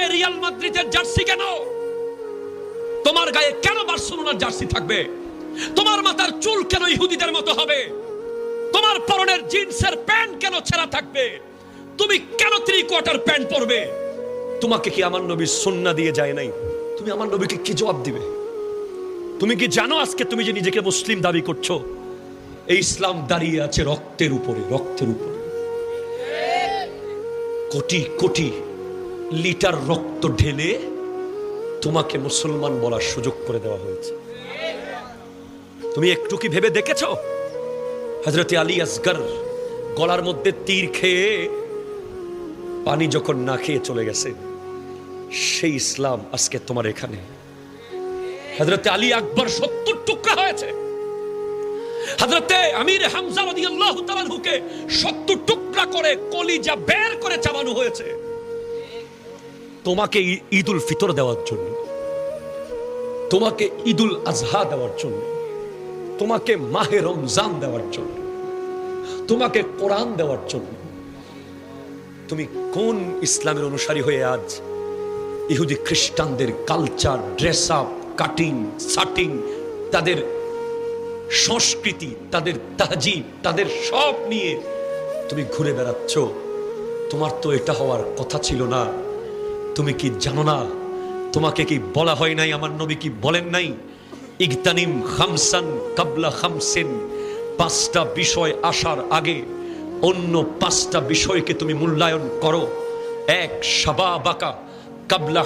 গায়ে রিয়াল মাদ্রিদের জার্সি কেন? তোমার গায়ে কেন বার্সেলোনার জার্সি থাকবে? তোমার মাথার চুল কেন ইহুদিদের মতো হবে? তোমার পরনের জিন্সের প্যান্ট কেন ছেঁড়া থাকবে? তুমি কেন 3/4 প্যান্ট পরবে? তোমাকে কি আমার নবী সুন্নাহ দিয়ে যায় নাই? তুমি আমার নবীকে কি জবাব দিবে? তুমি কি জানো আজকে তুমি যে নিজেকে মুসলিম দাবি করছো, এই ইসলাম দাঁড়িয়ে আছে রক্তের উপরে, রক্তের উপরে। কোটি কোটি লিটার রক্ত ঢেলে তোমাকে মুসলমান বলার সুযোগ করে দেওয়া হয়েছে। তুমি একটু কি ভেবে দেখেছো? হযরত আলী আসগর গলার মধ্যে তীর খেয়ে পানি যখন না খেয়ে চলে গেছে, সেই ইসলাম আজকে তোমার এখানে। হযরত আলী আকবর 70 টুকরা হয়েছে। হযরত আমির হামজা রাদিয়াল্লাহু তাআলা আনহুকে 70 টুকরা করে কলিজা বের করে চাবানো হয়েছে তোমাকে ঈদুল ফিতর দেওয়ার জন্য, তোমাকে ঈদুল আজহা দেওয়ার জন্য, তোমাকে মাহে রমজান দেওয়ার জন্য, তোমাকে কোরআন দেওয়ার জন্য। তুমি কোন ইসলামের অনুসারী হয়ে আজ ইহুদি খ্রিস্টানদের culture, dress up, cutting, shirting, তাদের সংস্কৃতি, তাদের তাহজিব, তাদের সব নিয়ে তুমি ঘুরে বেড়াচ্ছ? তোমার তো এটা হওয়ার কথা ছিল না। তুমি কি জানো না? তোমাকে কি বলা হয় নাই? আমার নবী কি বলেন নাই? ইগতানিম খামসান কাবলা খামসিন, 5টা বিষয় আসার আগে অন্য 5টা বিষয়কে তুমি মূল্যায়ন করো। এক, শাবাবাকা কাবলা